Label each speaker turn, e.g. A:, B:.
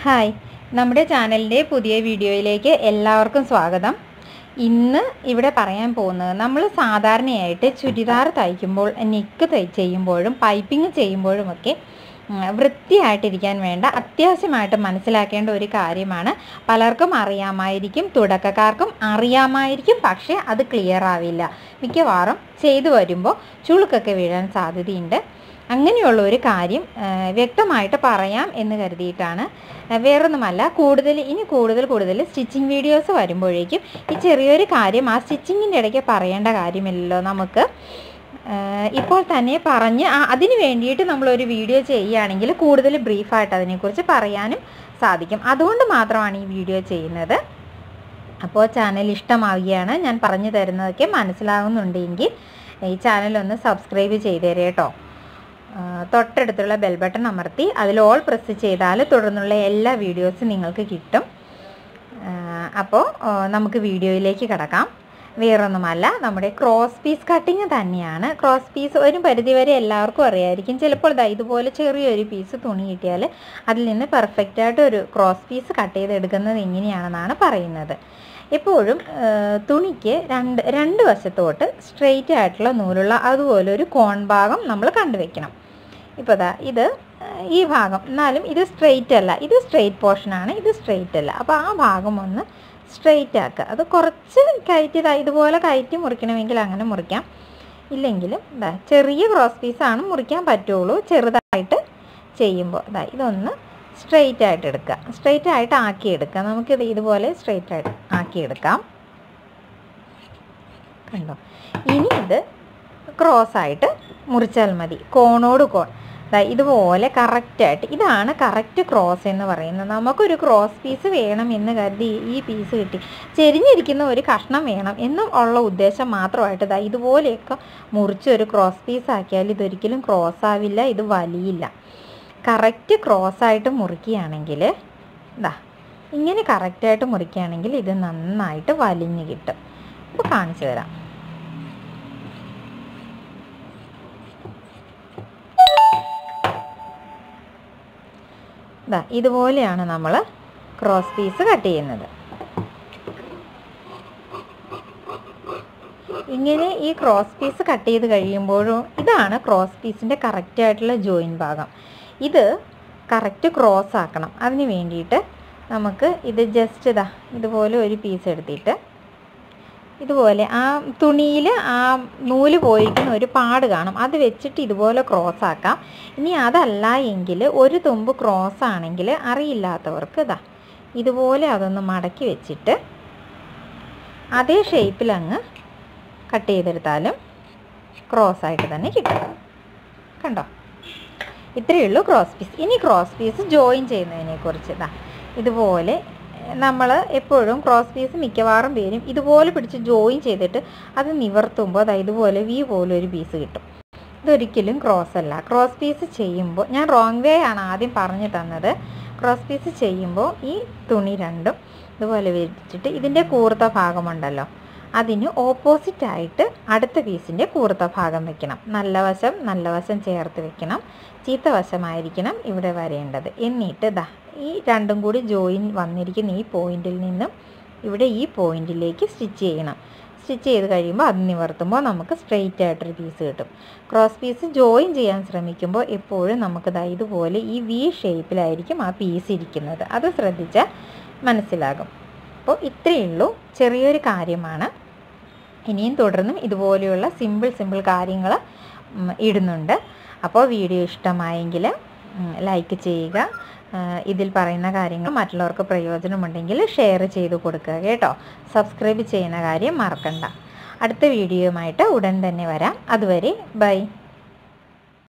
A: Hi, നമ്മുടെ ചാനലിൻ്റെ പുതിയ വീഡിയോയിലേക്ക് എല്ലാവർക്കും സ്വാഗതം. ഇന്ന് ഇവിടെ പറയാൻ പോകുന്നത് നമ്മൾ സാധാരണയായിട്ട് ചുരിദാർ തയ്ക്കുമ്പോൾ നെക്ക് ചെയ്യുമ്പോഴും പൈപ്പിംഗ് ചെയ്യുമ്പോഴുമൊക്കെ വൃത്തിയായിട്ടിരിക്കാൻ വേണ്ട അത്യാവശ്യമായിട്ട് മനസ്സിലാക്കേണ്ട ഒരു കാര്യമാണ്. പലർക്കും അറിയാമായിരിക്കും, തുടക്കക്കാർക്കും അറിയാമായിരിക്കും, പക്ഷേ അത് ക്ലിയർ ആവില്ല. മിക്കവാറും ചെയ്തു വരുമ്പോൾ ചുളുക്കൊക്കെ വീഴാൻ സാധ്യതയുണ്ട്. അങ്ങനെയുള്ള ഒരു കാര്യം വ്യക്തമായിട്ട് പറയാം എന്ന് കരുതിയിട്ടാണ്. വേറൊന്നുമല്ല, കൂടുതൽ സ്റ്റിച്ചിങ് വീഡിയോസ് വരുമ്പോഴേക്കും ഈ ചെറിയൊരു കാര്യം ആ സ്റ്റിച്ചിങ്ങിൻ്റെ ഇടയ്ക്ക് പറയേണ്ട കാര്യമില്ലല്ലോ. നമുക്ക് ഇപ്പോൾ തന്നെ പറഞ്ഞ് അതിന് വേണ്ടിയിട്ട് നമ്മളൊരു വീഡിയോ ചെയ്യുകയാണെങ്കിൽ കൂടുതൽ ബ്രീഫായിട്ട് അതിനെക്കുറിച്ച് പറയാനും സാധിക്കും. അതുകൊണ്ട് മാത്രമാണ് ഈ വീഡിയോ ചെയ്യുന്നത്. അപ്പോൾ ചാനൽ ഇഷ്ടമാവുകയാണ്, ഞാൻ പറഞ്ഞു തരുന്നതൊക്കെ മനസ്സിലാകുന്നുണ്ടെങ്കിൽ ഈ ചാനലൊന്ന് സബ്സ്ക്രൈബ് ചെയ്തേരെ കേട്ടോ. തൊട്ടടുത്തുള്ള ബെൽ ബട്ടൺ അമർത്തി അതിൽ ഓൾ പ്രസ് ചെയ്താൽ തുടർന്നുള്ള എല്ലാ വീഡിയോസും നിങ്ങൾക്ക് കിട്ടും. അപ്പോൾ നമുക്ക് വീഡിയോയിലേക്ക് കിടക്കാം. വേറൊന്നുമല്ല, നമ്മുടെ ക്രോസ് പീസ് കട്ടിങ് തന്നെയാണ്. ക്രോസ് പീസ് ഒരു പരിധിവരെ എല്ലാവർക്കും അറിയായിരിക്കും. ചിലപ്പോൾ ഇതുപോലെ ചെറിയൊരു പീസ് തുണി കിട്ടിയാൽ അതിൽ നിന്ന് പെർഫെക്റ്റായിട്ട് ഒരു ക്രോസ് പീസ് കട്ട് ചെയ്തെടുക്കുന്നത് എങ്ങനെയാണെന്നാണ് പറയുന്നത്. എപ്പോഴും തുണിക്ക് രണ്ട് വശത്തോട്ട് സ്ട്രെയിറ്റ് ആയിട്ടുള്ള നൂലുള്ള അതുപോലെ ഒരു കോൺ ഭാഗം നമ്മൾ കണ്ടുവയ്ക്കണം. ഇപ്പോൾ ഇത് ഈ ഭാഗം, എന്നാലും ഇത് സ്ട്രെയിറ്റ് അല്ല, ഇത് സ്ട്രെയിറ്റ് പോർഷനാണ്, ഇത് സ്ട്രെയിറ്റ് അല്ല. അപ്പോൾ ആ ഭാഗം ഒന്ന് സ്ട്രെയിറ്റ് ആക്കുക. അത് കുറച്ച് കയറ്റി ഇതുപോലെ കയറ്റി മുറിക്കണമെങ്കിൽ അങ്ങനെ മുറിക്കാം. ഇല്ലെങ്കിലും ചെറിയ ക്രോസ് പീസാണ് മുറിക്കാൻ പറ്റുള്ളൂ. ചെറുതായിട്ട് ചെയ്യുമ്പോൾ ഇതൊന്ന് സ്ട്രെയിറ്റ് ആയിട്ട് എടുക്കുക, സ്ട്രെയിറ്റ് ആയിട്ട് ആക്കിയെടുക്കുക. നമുക്കിത് ഇതുപോലെ സ്ട്രെയിറ്റ് ആയിട്ട് ആക്കിയെടുക്കാം. കണ്ടോ? ഇനി ഇത് ക്രോസായിട്ട് മുറിച്ചാൽ മതി, കോണോട് കോൺ. ഇതുപോലെ കറക്റ്റായിട്ട്, ഇതാണ് കറക്റ്റ് ക്രോസ് എന്ന് പറയുന്നത്. നമുക്കൊരു ക്രോസ് പീസ് വേണം എന്ന് കരുതി ഈ പീസ് കിട്ടി ചെരിഞ്ഞിരിക്കുന്ന ഒരു കഷ്ണം വേണം എന്നും ഉള്ള ഉദ്ദേശം മാത്രമായിട്ട് ഇതുപോലെയൊക്കെ മുറിച്ചൊരു ക്രോസ് പീസ് ആക്കിയാൽ ഇതൊരിക്കലും ക്രോസ് ആവില്ല, ഇത് വലിയില്ല. കറക്റ്റ് ക്രോസായിട്ട് മുറിക്കുകയാണെങ്കിൽ ഇങ്ങനെ കറക്റ്റായിട്ട് മുറിക്കുകയാണെങ്കിൽ ഇത് നന്നായിട്ട് വലിഞ്ഞ് കിട്ടും. ഇപ്പോൾ കാണിച്ചു തരാം. ഇതുപോലെയാണ് നമ്മൾ ക്രോസ് പീസ് കട്ട് ചെയ്യുന്നത്. ഇങ്ങനെ ഈ ക്രോസ് പീസ് കട്ട് ചെയ്ത് കഴിയുമ്പോഴും ഇതാണ് ക്രോസ് പീസിൻ്റെ കറക്റ്റായിട്ടുള്ള ജോയിൻ ഭാഗം. ഇത് കറക്റ്റ് ക്രോസ് ആക്കണം. അതിന് വേണ്ടിയിട്ട് നമുക്ക് ഇത് ജസ്റ്റ് ഇതുപോലെ ഒരു പീസ് എടുത്തിട്ട് ഇതുപോലെ ആ തുണിയിൽ ആ നൂല് പോയിരിക്കുന്ന ഒരു പാട് കാണും, അത് വെച്ചിട്ട് ഇതുപോലെ ക്രോസ് ആക്കാം. ഇനി അതല്ല എങ്കിൽ ഒരു തുമ്പ് ക്രോസ് ആണെങ്കിൽ അറിയില്ലാത്തവർക്ക് ഇതുപോലെ അതൊന്ന് മടക്കി വെച്ചിട്ട് അതേ ഷേപ്പിൽ അങ്ങ് കട്ട് ചെയ്തെടുത്താലും ക്രോസായിട്ട് തന്നെ കിട്ടും. കണ്ടോ? ഇത്രയേ ഉള്ളൂ ക്രോസ് പീസ്. ഇനി ക്രോസ് പീസ് ജോയിൻ ചെയ്യുന്നതിനെക്കുറിച്ച് ഇതുപോലെ നമ്മൾ എപ്പോഴും ക്രോസ് പീസ് മിക്കവാറും പേരും ഇതുപോലെ പിടിച്ച് ജോയിൻ ചെയ്തിട്ട് അത് നിവർത്തുമ്പോൾ ഇതുപോലെ വി പോലെ ഒരു പീസ് കിട്ടും. ഇതൊരിക്കലും ക്രോസ് അല്ല. ക്രോസ് പീസ് ചെയ്യുമ്പോൾ ഞാൻ റോങ് വേ ആണ് ആദ്യം പറഞ്ഞു തന്നത്. ക്രോസ് പീസ് ചെയ്യുമ്പോൾ ഈ തുണി രണ്ടും ഇതുപോലെ വിരിച്ചിട്ട് ഇതിൻ്റെ കൂർത്ത ഭാഗമുണ്ടല്ലോ അതിന് ഓപ്പോസിറ്റായിട്ട് അടുത്ത പീസിൻ്റെ കൂർത്ത ഭാഗം വെക്കണം. നല്ല വശം ചേർത്ത് വെക്കണം. ചീത്ത വശമായിരിക്കണം ഇവിടെ വരേണ്ടത്. എന്നിട്ട് ഈ രണ്ടും കൂടി ജോയിൻ വന്നിരിക്കുന്ന ഈ പോയിന്റിൽ നിന്നും ഇവിടെ ഈ പോയിന്റിലേക്ക് സ്റ്റിച്ച് ചെയ്യണം. സ്റ്റിച്ച് ചെയ്ത് കഴിയുമ്പോൾ അത് നിവർത്തുമ്പോൾ നമുക്ക് സ്ട്രെയിറ്റ് ആയിട്ടൊരു പീസ് കിട്ടും. ക്രോസ് പീസ് ജോയിൻ ചെയ്യാൻ ശ്രമിക്കുമ്പോൾ എപ്പോഴും നമുക്ക് ഇതുപോലെ ഈ വി ഷേപ്പിലായിരിക്കും ആ പീസ് ഇരിക്കുന്നത്. അത് ശ്രദ്ധിച്ചാൽ മനസ്സിലാകും. അപ്പോൾ ഇത്രയേ ഉള്ളൂ, ചെറിയൊരു കാര്യമാണ്. ഇനിയും തുടർന്നും ഇതുപോലെയുള്ള സിമ്പിൾ കാര്യങ്ങൾ ഇടുന്നുണ്ട്. അപ്പോൾ വീഡിയോ ഇഷ്ടമായെങ്കിൽ ലൈക്ക് ചെയ്യുക. ഇതിൽ പറയുന്ന കാര്യങ്ങൾ മറ്റുള്ളവർക്ക് പ്രയോജനമുണ്ടെങ്കിൽ ഷെയർ ചെയ്ത് കൊടുക്കുക കേട്ടോ. സബ്സ്ക്രൈബ് ചെയ്യുന്ന കാര്യം മറക്കണ്ട. അടുത്ത വീഡിയോയുമായിട്ട് ഉടൻ തന്നെ വരാം. അതുവരെ ബൈ.